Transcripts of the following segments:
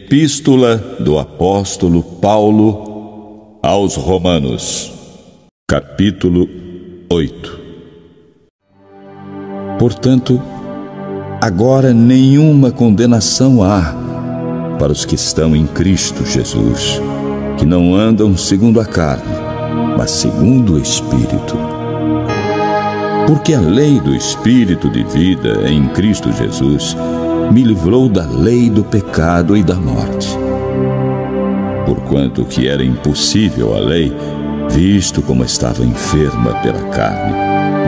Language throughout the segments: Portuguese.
Epístola do Apóstolo Paulo aos Romanos, capítulo 8. Portanto, agora nenhuma condenação há para os que estão em Cristo Jesus, que não andam segundo a carne, mas segundo o Espírito. Porque a lei do Espírito de vida em Cristo Jesus me livrou da lei do pecado e da morte. Porquanto que era impossível a lei, visto como estava enferma pela carne,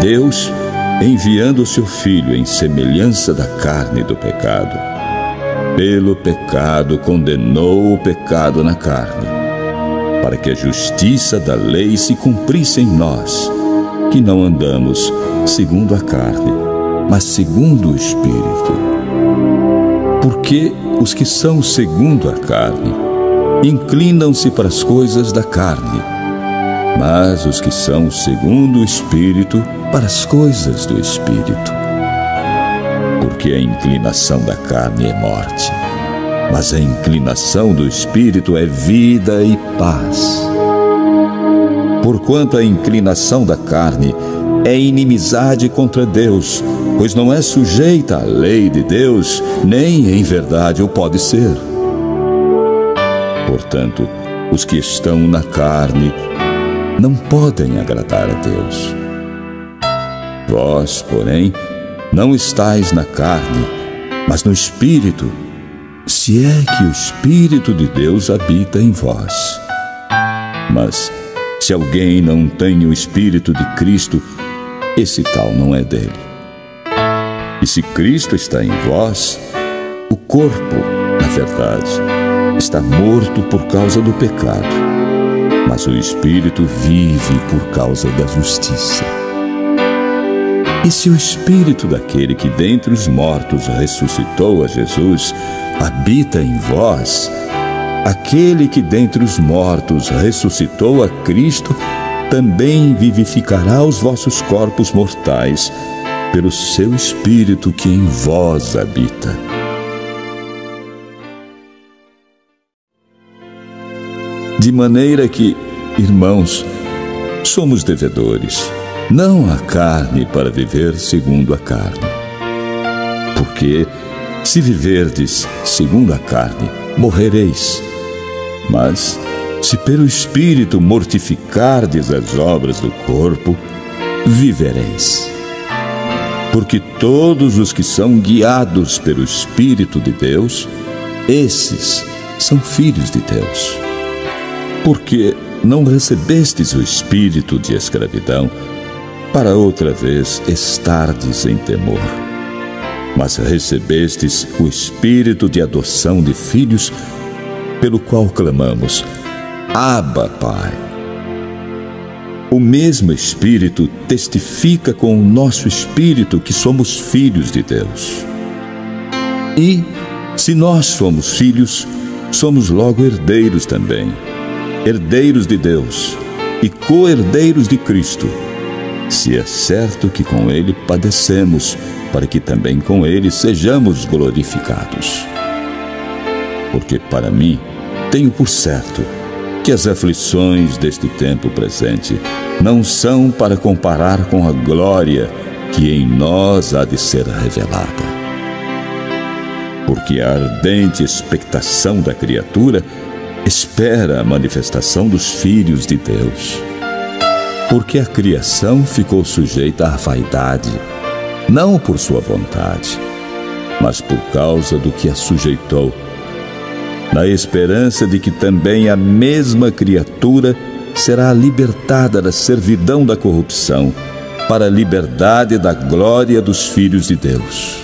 Deus, enviando o seu Filho em semelhança da carne do pecado, pelo pecado condenou o pecado na carne, para que a justiça da lei se cumprisse em nós, que não andamos segundo a carne, mas segundo o Espírito. Porque os que são segundo a carne inclinam-se para as coisas da carne, mas os que são segundo o Espírito para as coisas do Espírito. Porque a inclinação da carne é morte, mas a inclinação do Espírito é vida e paz. Porquanto a inclinação da carne é inimizade contra Deus, pois não é sujeita à lei de Deus, nem em verdade o pode ser. Portanto, os que estão na carne não podem agradar a Deus. Vós, porém, não estáis na carne, mas no Espírito, se é que o Espírito de Deus habita em vós. Mas, se alguém não tem o Espírito de Cristo, esse tal não é dele. E se Cristo está em vós, o corpo, na verdade, está morto por causa do pecado, mas o Espírito vive por causa da justiça. E se o Espírito daquele que dentre os mortos ressuscitou a Jesus habita em vós, aquele que dentre os mortos ressuscitou a Cristo também vivificará os vossos corpos mortais pelo seu Espírito que em vós habita. De maneira que, irmãos, somos devedores, não à carne para viver segundo a carne. Porque, se viverdes segundo a carne, morrereis. Mas, se pelo Espírito mortificardes as obras do corpo, vivereis. Porque todos os que são guiados pelo Espírito de Deus, esses são filhos de Deus. Porque não recebestes o espírito de escravidão, para outra vez estardes em temor, mas recebestes o espírito de adoção de filhos, pelo qual clamamos: Abba, Pai. O mesmo Espírito testifica com o nosso espírito que somos filhos de Deus. E, se nós somos filhos, somos logo herdeiros também, herdeiros de Deus e co-herdeiros de Cristo, se é certo que com Ele padecemos, para que também com Ele sejamos glorificados. Porque para mim, tenho por certo que as aflições deste tempo presente não são para comparar com a glória que em nós há de ser revelada. Porque a ardente expectação da criatura espera a manifestação dos filhos de Deus. Porque a criação ficou sujeita à vaidade, não por sua vontade, mas por causa do que a sujeitou, na esperança de que também a mesma criatura será libertada da servidão da corrupção para a liberdade da glória dos filhos de Deus.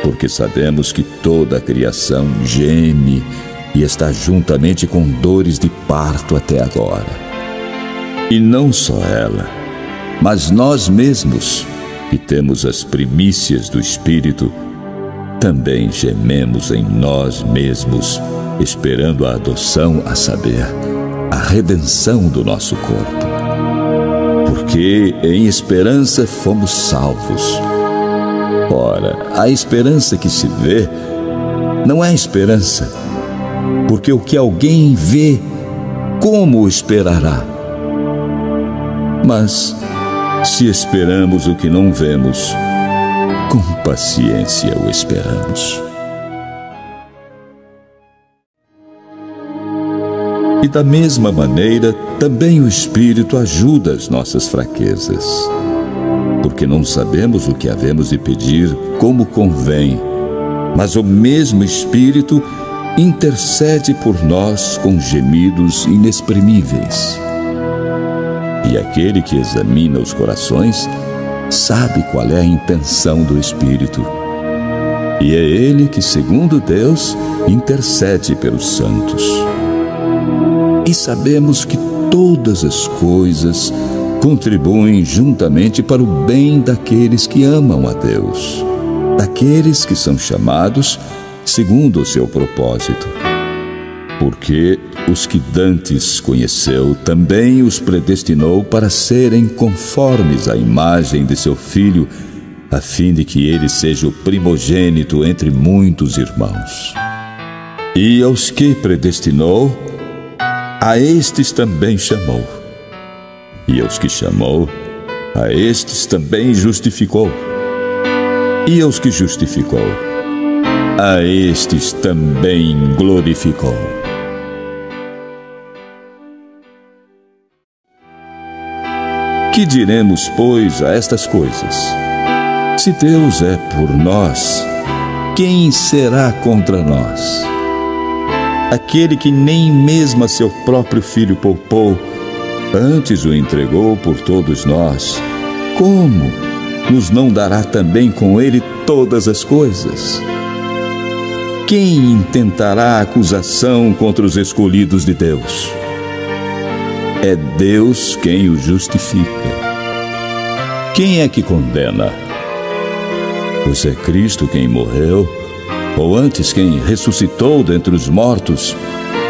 Porque sabemos que toda a criação geme e está juntamente com dores de parto até agora. E não só ela, mas nós mesmos, que temos as primícias do Espírito, também gememos em nós mesmos, esperando a adoção, a saber, a redenção do nosso corpo. Porque em esperança fomos salvos. Ora, a esperança que se vê não há esperança, porque o que alguém vê, como o esperará? Mas, se esperamos o que não vemos, com paciência o esperamos. E da mesma maneira, também o Espírito ajuda as nossas fraquezas, porque não sabemos o que havemos de pedir como convém, mas o mesmo Espírito intercede por nós com gemidos inexprimíveis. E aquele que examina os corações sabe qual é a intenção do Espírito. E é Ele que, segundo Deus, intercede pelos santos. E sabemos que todas as coisas contribuem juntamente para o bem daqueles que amam a Deus, daqueles que são chamados segundo o seu propósito. Porque os que dantes conheceu, também os predestinou para serem conformes à imagem de seu Filho, a fim de que ele seja o primogênito entre muitos irmãos. E aos que predestinou, a estes também chamou. E aos que chamou, a estes também justificou. E aos que justificou, a estes também glorificou. Que diremos, pois, a estas coisas? Se Deus é por nós, quem será contra nós? Aquele que nem mesmo a seu próprio Filho poupou, antes o entregou por todos nós, como nos não dará também com ele todas as coisas? Quem intentará acusação contra os escolhidos de Deus? É Deus quem o justifica. Quem é que condena? Pois é Cristo quem morreu, ou antes quem ressuscitou dentre os mortos,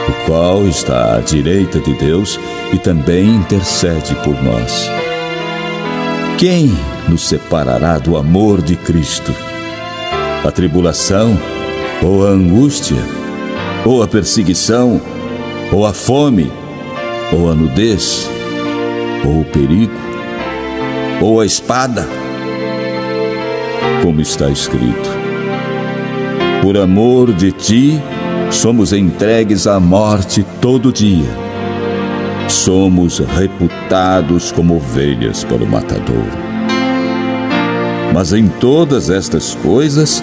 o qual está à direita de Deus e também intercede por nós. Quem nos separará do amor de Cristo? A tribulação, ou a angústia, ou a perseguição, ou a fome, ou a nudez, ou o perigo, ou a espada? Como está escrito: por amor de ti, somos entregues à morte todo dia. Somos reputados como ovelhas para o matadouro. Mas em todas estas coisas,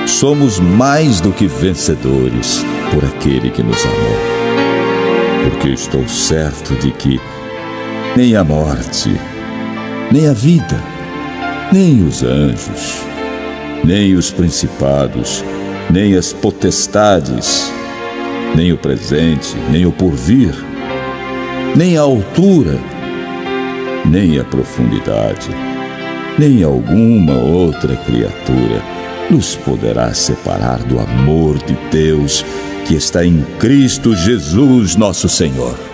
somos mais do que vencedores por aquele que nos amou. Porque estou certo de que nem a morte, nem a vida, nem os anjos, nem os principados, nem as potestades, nem o presente, nem o porvir, nem a altura, nem a profundidade, nem alguma outra criatura nos poderá separar do amor de Deus que está em Cristo Jesus, nosso Senhor.